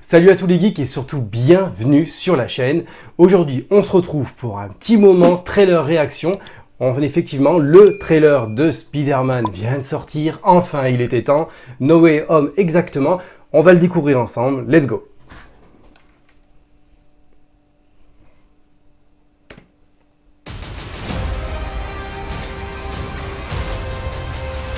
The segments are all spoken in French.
Salut à tous les geeks et surtout bienvenue sur la chaîne. Aujourd'hui, on se retrouve pour un petit moment trailer réaction. Effectivement, le trailer de Spider-Man vient de sortir. Enfin, il était temps. No Way Home exactement. On va le découvrir ensemble. Let's go.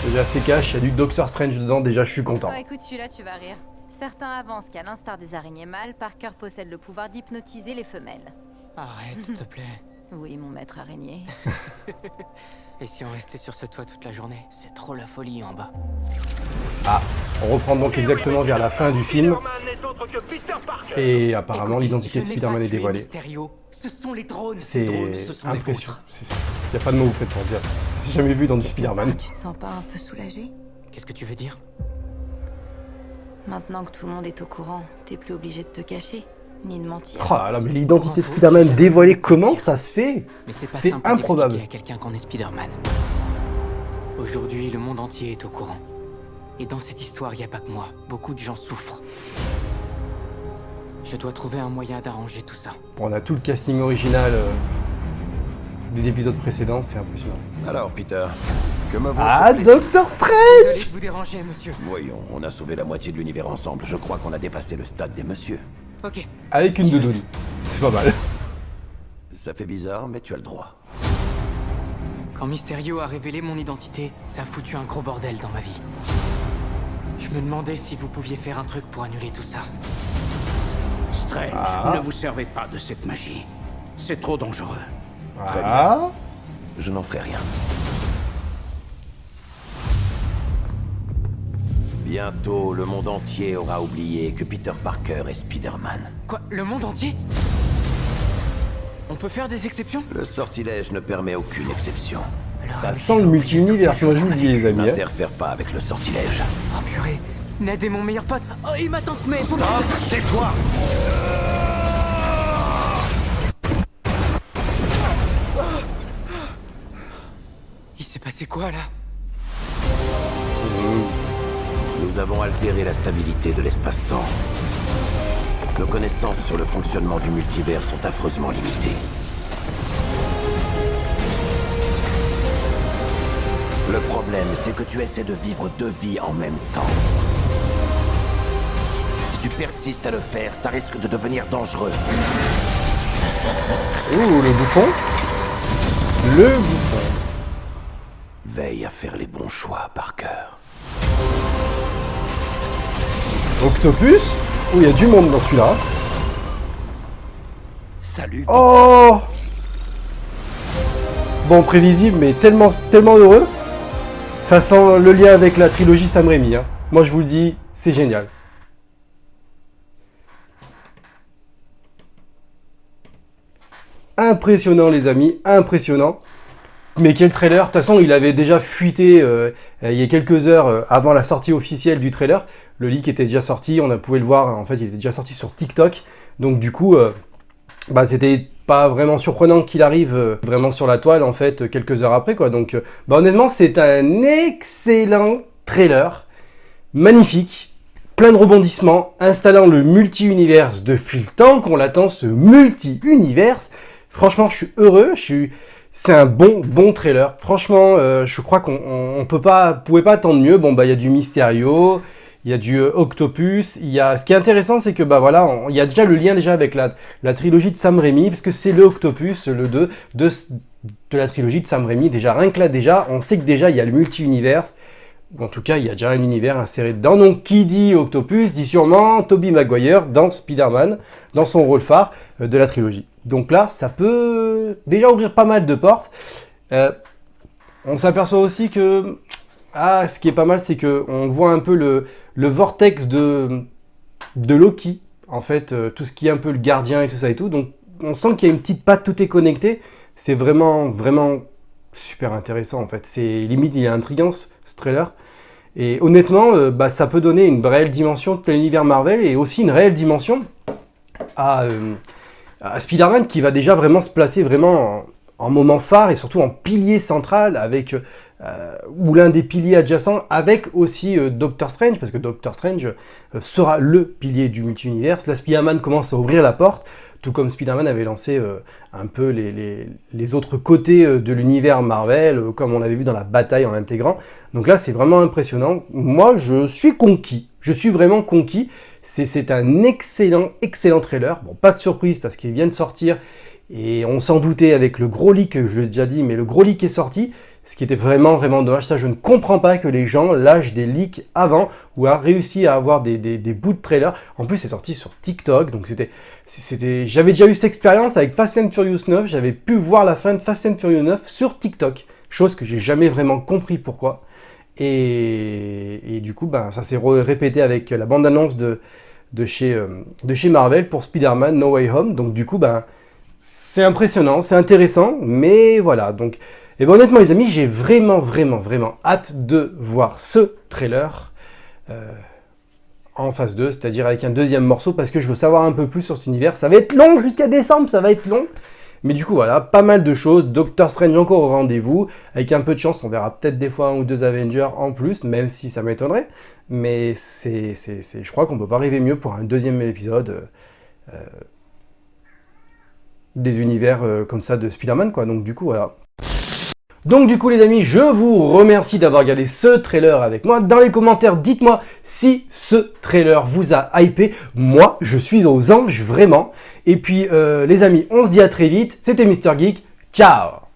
Déjà, c'est cash. Il y a du Doctor Strange dedans. Déjà, je suis content. Oh, écoute, celui-là, tu vas rire. Certains avancent qu'à l'instar des araignées mâles, Parker possède le pouvoir d'hypnotiser les femelles. Arrête, s'il te plaît. Oui, mon maître araignée. Et si on restait sur ce toit toute la journée? C'est trop la folie en bas. Ah, on reprend donc exactement vers la fin du film. Et apparemment, l'identité de Spider-Man est dévoilée. Ce sont les drones. C'est impressionnant. Il n'y a pas de mots, vous faites pour dire. C'est jamais vu dans du Spider-Man. Tu te sens pas un peu soulagé? Qu'est-ce que tu veux dire? Maintenant que tout le monde est au courant, t'es plus obligé de te cacher, ni de mentir. Oh là, mais l'identité de Spider-Man dévoilée, comment ça se fait? C'est improbable. Il y a quelqu'un qu'on est Spider-Man. Aujourd'hui, le monde entier est au courant. Et dans cette histoire, il n'y a pas que moi. Beaucoup de gens souffrent. Je dois trouver un moyen d'arranger tout ça. On a tout le casting original des épisodes précédents, c'est impressionnant. Alors, Peter, que me vaut Ah, ce Doctor Strange! Désolé de vous déranger, monsieur. Voyons, on a sauvé la moitié de l'univers ensemble. Je crois qu'on a dépassé le stade des messieurs. Ok. Avec une doudoune. C'est pas mal. Ça fait bizarre, mais tu as le droit. Quand Mysterio a révélé mon identité, ça a foutu un gros bordel dans ma vie. Je me demandais si vous pouviez faire un truc pour annuler tout ça. Strange, ne vous servez pas de cette magie. C'est trop dangereux. Très Ah, Je n'en ferai rien. Bientôt, le monde entier aura oublié que Peter Parker est Spider-Man. Quoi? Le monde entier? On peut faire des exceptions? Le sortilège ne permet aucune exception. ça sent le multi-univers, moi je vous le dis les amis. N'interfère pas avec le sortilège. Oh purée, Ned est mon meilleur pote. Oh, et ma tante May. Tais-toi! Il s'est passé quoi là? Nous avons altéré la stabilité de l'espace-temps. Nos connaissances sur le fonctionnement du multivers sont affreusement limitées. Le problème, c'est que tu essaies de vivre deux vies en même temps. Si tu persistes à le faire, ça risque de devenir dangereux. Ouh, le bouffon. Le bouffon. Veille à faire les bons choix, Parker. Octopus. Oh, il y a du monde dans celui-là. Salut. Oh! Bon, prévisible, mais tellement heureux. Ça sent le lien avec la trilogie Sam Raimi. Hein. Moi, je vous le dis, c'est génial. Impressionnant, les amis, impressionnant. Mais quel trailer! De toute façon, il avait déjà fuité il y a quelques heures avant la sortie officielle du trailer. Le leak était déjà sorti, on a pu le voir, en fait, il était déjà sorti sur TikTok. Donc du coup, c'était pas vraiment surprenant qu'il arrive vraiment sur la toile, en fait, quelques heures après, quoi. Donc, honnêtement, c'est un excellent trailer. Magnifique, plein de rebondissements, installant le multi-univers depuis le temps qu'on l'attend, ce multi-univers. Franchement, je suis heureux, c'est un bon trailer. Franchement, je crois qu'on pouvait pas attendre mieux. Bon, il y a du Mysterio, il y a du Octopus, ce qui est intéressant, c'est que, il y a déjà le lien déjà avec la trilogie de Sam Raimi, parce que c'est le Octopus, le 2 de la trilogie de Sam Raimi. Déjà, rien que là, déjà, on sait que déjà, il y a le multi-univers. En tout cas, il y a déjà un univers inséré dedans. Donc, qui dit Octopus, dit sûrement Tobey Maguire dans Spider-Man, dans son rôle phare de la trilogie. Donc là, ça peut déjà ouvrir pas mal de portes. On s'aperçoit aussi que... ce qui est pas mal, c'est qu'on voit un peu le vortex de Loki. En fait, tout ce qui est un peu le gardien et tout ça et tout. Donc, on sent qu'il y a une petite patte, tout est connecté. C'est vraiment super intéressant, en fait. C'est limite, il est intriguant, ce trailer. Et honnêtement, ça peut donner une réelle dimension de l'univers Marvel et aussi une réelle dimension à Spider-Man qui va déjà vraiment se placer vraiment en moment phare et surtout en pilier central avec ou l'un des piliers adjacents, avec aussi Doctor Strange, parce que Doctor Strange sera le pilier du multi-univers. Là, Spider-Man commence à ouvrir la porte, tout comme Spider-Man avait lancé un peu les autres côtés de l'univers Marvel, comme on l'avait vu dans la bataille en l'intégrant. Donc là, c'est vraiment impressionnant. Moi, je suis conquis. Je suis vraiment conquis. C'est un excellent trailer. Bon, pas de surprise, parce qu'il vient de sortir, et on s'en doutait avec le gros leak, je l'ai déjà dit, mais le gros leak est sorti, ce qui était vraiment dommage. Ça, je ne comprends pas que les gens lâchent des leaks avant, ou a réussi à avoir des bouts de trailer. En plus, c'est sorti sur TikTok, donc j'avais déjà eu cette expérience avec Fast and Furious 9, j'avais pu voir la fin de Fast and Furious 9 sur TikTok, chose que j'ai jamais vraiment compris pourquoi. Et du coup, ça s'est répété avec la bande-annonce de chez Marvel pour Spider-Man No Way Home, donc du coup, c'est impressionnant, c'est intéressant, mais voilà. Donc, honnêtement, les amis, j'ai vraiment hâte de voir ce trailer en phase 2, c'est-à-dire avec un deuxième morceau, parce que je veux savoir un peu plus sur cet univers. Ça va être long, jusqu'à décembre, ça va être long. Mais du coup, voilà, pas mal de choses. Doctor Strange encore au rendez-vous. Avec un peu de chance, on verra peut-être des fois un ou deux Avengers en plus, même si ça m'étonnerait. Mais je crois qu'on peut pas rêver mieux pour un deuxième épisode des univers comme ça de Spider-Man, quoi. Donc du coup, voilà. Donc du coup les amis, je vous remercie d'avoir regardé ce trailer avec moi. Dans les commentaires, dites-moi si ce trailer vous a hypé. Moi, je suis aux anges, vraiment. Et puis les amis, on se dit à très vite. C'était Mr. Geek. Ciao!